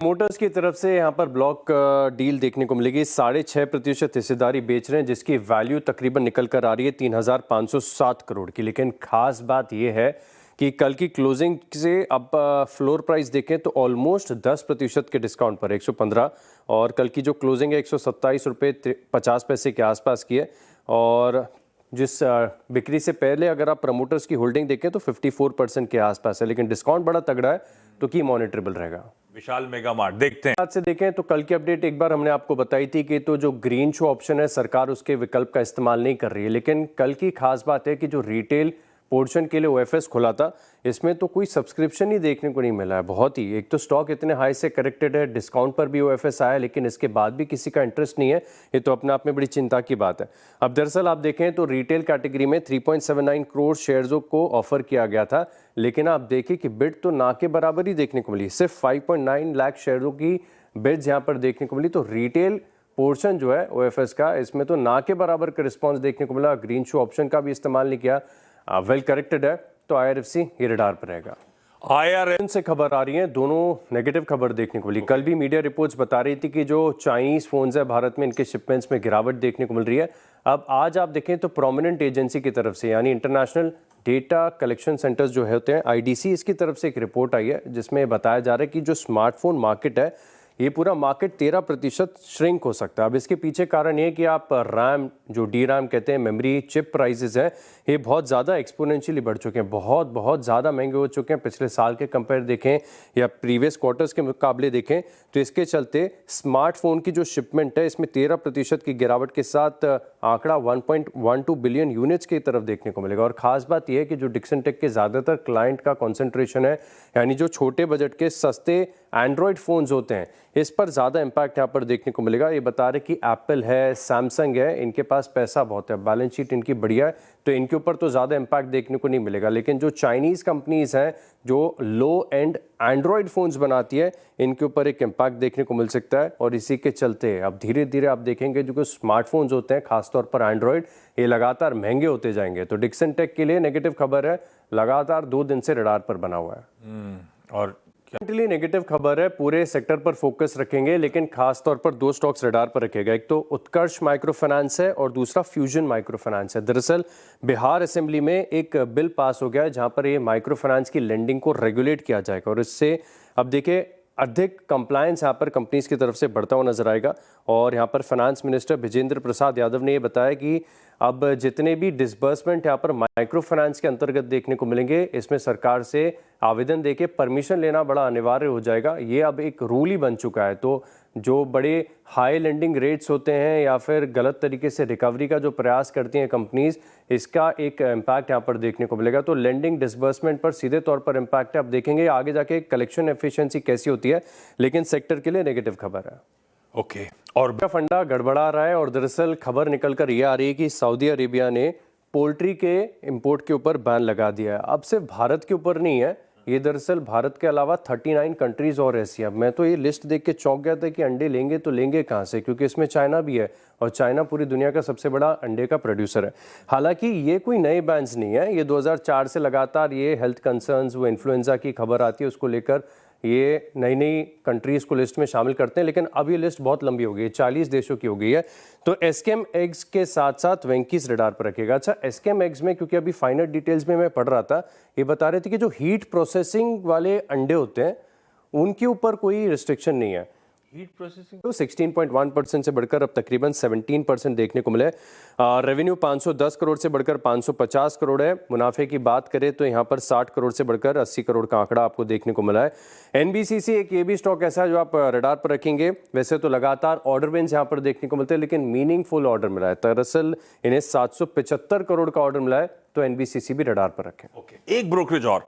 Motors की तरफ से यहाँ पर ब्लॉक डील देखने को मिलेगी। 6.5% हिस्सेदारी बेच रहे हैं, जिसकी वैल्यू तकरीबन निकल कर आ रही है 3,507 करोड़ की। लेकिन खास बात यह है कि कल की क्लोजिंग से अब फ्लोर प्राइस देखें तो ऑलमोस्ट 10% के डिस्काउंट पर 115, और कल की जो क्लोजिंग है 127 रुपये 50 पैसे के आसपास की है। और जिस बिक्री से पहले अगर आप प्रमोटर्स की होल्डिंग देखें तो 54% के आसपास है, लेकिन डिस्काउंट बड़ा तगड़ा है तो की मॉनिटरेबल रहेगा। विशाल मेगा मार्ट देखते हैं। आज से देखें तो कल की अपडेट एक बार हमने आपको बताई थी कि तो जो ग्रीन शो ऑप्शन है सरकार उसके विकल्प का इस्तेमाल नहीं कर रही है, लेकिन कल की खास बात है कि जो रिटेल पोर्शन के लिए ओएफएस खुला था, इसमें तो कोई सब्सक्रिप्शन ही देखने को नहीं मिला है। बहुत ही, एक तो स्टॉक इतने हाई से करेक्टेड है, डिस्काउंट पर भी ओएफएस आया, लेकिन इसके बाद भी किसी का इंटरेस्ट नहीं है। ये तो अपने आप में बड़ी चिंता की बात है। अब दरअसल आप देखें तो रिटेल कैटेगरी में 3.79 करोड़ शेयर्सों को ऑफर किया गया था, लेकिन आप देखिए कि बिड तो ना के बराबर ही देखने को मिली। सिर्फ 5.9 लाख शेयरों की बिड्स यहाँ पर देखने को मिली। तो रिटेल पोर्शन जो है ओएफएस का, इसमें तो ना के बराबर का रिस्पॉन्स देखने को मिला। ग्रीन शो ऑप्शन का भी इस्तेमाल नहीं किया। वेल करेक्टेड है तो आईआरएफसी ये रडार पर रहेगा। आईआरएफ से खबर आ रही है, दोनों नेगेटिव खबर देखने को मिली। कल भी मीडिया रिपोर्ट्स बता रही थी कि जो चाइनीज फोन्स है भारत में, इनके शिपमेंट्स में गिरावट देखने को मिल रही है। अब आज आप देखें तो प्रोमिनेंट एजेंसी की तरफ से, यानी इंटरनेशनल डेटा कलेक्शन सेंटर्स जो होते हैं आईडीसी, इसकी तरफ से एक रिपोर्ट आई है जिसमें बताया जा रहा है कि जो स्मार्टफोन मार्केट है, ये पूरा मार्केट 13% श्रिंक हो सकता है। अब इसके पीछे कारण ये कि आप रैम, जो डी रैम कहते हैं, मेमोरी चिप प्राइसेस हैं, ये बहुत ज़्यादा एक्सपोनेंशियली बढ़ चुके हैं, बहुत बहुत ज़्यादा महंगे हो चुके हैं। पिछले साल के कंपेयर देखें या प्रीवियस क्वार्टर्स के मुकाबले देखें तो इसके चलते स्मार्टफोन की जो शिपमेंट है इसमें 13% की गिरावट के साथ आंकड़ा 1.12 बिलियन यूनिट्स की तरफ देखने को मिलेगा। और ख़ास बात यह है कि जो डिक्सन टेक के ज़्यादातर क्लाइंट का कॉन्सेंट्रेशन है, यानी जो छोटे बजट के सस्ते एंड्रॉयड फ़ोन्स होते हैं, इस पर ज़्यादा इम्पैक्ट यहाँ पर देखने को मिलेगा। ये बता रहे कि एप्पल है, सैमसंग है, इनके पास पैसा बहुत है, बैलेंस शीट इनकी बढ़िया है, तो इनके ऊपर तो ज़्यादा इम्पैक्ट देखने को नहीं मिलेगा। लेकिन जो चाइनीज़ कंपनीज़ हैं जो लो एंड एंड्रॉयड फ़ोन्स बनाती है, इनके ऊपर एक इम्पैक्ट देखने को मिल सकता है। और इसी के चलते अब धीरे धीरे आप देखेंगे जो स्मार्टफोन्स होते हैं, खासतौर पर एंड्रॉयड, ये लगातार महंगे होते जाएंगे। तो डिक्सन टेक के लिए नेगेटिव खबर है, लगातार 2 दिन से रडार पर बना हुआ है। और नेगेटिव खबर है, पूरे सेक्टर पर फोकस रखेंगे, लेकिन खास तौर पर 2 स्टॉक्स रडार पर रखेगा। एक तो उत्कर्ष माइक्रो फाइनेंस है और दूसरा फ्यूजन माइक्रो फाइनेंस है। दरअसल बिहार असेंबली में एक बिल पास हो गया है जहां पर ये माइक्रो फाइनेंस की लेंडिंग को रेगुलेट किया जाएगा, और इससे अब देखिए अधिक कंप्लायंस यहाँ पर कंपनीज की तरफ से बढ़ता हुआ नजर आएगा। और यहाँ पर फाइनेंस मिनिस्टर विजेंद्र प्रसाद यादव ने ये बताया कि अब जितने भी डिसबर्समेंट यहाँ पर माइक्रो फाइनेंस के अंतर्गत देखने को मिलेंगे, इसमें सरकार से आवेदन देके परमिशन लेना बड़ा अनिवार्य हो जाएगा। ये अब एक रूल ही बन चुका है। तो जो बड़े हाई लेंडिंग रेट्स होते हैं या फिर गलत तरीके से रिकवरी का जो प्रयास करती हैं कंपनीज, इसका एक इम्पैक्ट यहाँ पर देखने को मिलेगा। तो लेंडिंग डिसबर्समेंट पर सीधे तौर पर इम्पैक्ट है। अब देखेंगे आगे जाके कलेक्शन एफिशिएंसी कैसी होती है, लेकिन सेक्टर के लिए नेगेटिव खबर है। ओके, और फंडा गड़बड़ा रहा है, और दरअसल खबर निकल कर यह आ रही है कि सऊदी अरेबिया ने पोल्ट्री के इंपोर्ट के ऊपर बैन लगा दिया है। अब सिर्फ भारत के ऊपर नहीं है ये, दरअसल भारत के अलावा 39 कंट्रीज और ऐसी हैं। मैं तो ये लिस्ट देख के चौंक गया था कि अंडे लेंगे तो लेंगे कहाँ से, क्योंकि इसमें चाइना भी है, और चाइना पूरी दुनिया का सबसे बड़ा अंडे का प्रोड्यूसर है। हालांकि ये कोई नए बैन्स नहीं है, ये 2004 से लगातार ये हेल्थ कंसर्न्स, वो इन्फ्लुएंजा की खबर आती है, उसको लेकर ये नई नई कंट्रीज़ को लिस्ट में शामिल करते हैं। लेकिन अब ये लिस्ट बहुत लंबी हो गई है, 40 देशों की हो गई है। तो एसकेएम एग्स के साथ साथ वेंकीज रडार पर रखेगा। अच्छा, एसकेएम एग्स में, क्योंकि अभी फाइनल डिटेल्स में मैं पढ़ रहा था, ये बता रहे थे कि जो हीट प्रोसेसिंग वाले अंडे होते हैं उनके ऊपर कोई रिस्ट्रिक्शन नहीं है। हीट प्रोसेसिंग तो 16.1% से बढ़कर अब तकरीबन 17% देखने को मिले। रेवेन्यू 510 करोड़ से बढ़कर 550 करोड़ है। मुनाफे की बात करें तो यहाँ पर 60 करोड़ से बढ़कर 80 करोड़ का आंकड़ा आपको देखने को मिला है। एनबीसीसी एक ये भी स्टॉक ऐसा है जो आप रडार पर रखेंगे। वैसे तो लगातार ऑर्डर विन्स यहाँ पर देखने को मिलते हैं, लेकिन मीनिंगफुल ऑर्डर मिला है। दरअसल इन्हें 775 करोड़ का ऑर्डर मिला है, तो एनबीसीसी भी रडार पर रखें। ओके, एक ब्रोकरेज और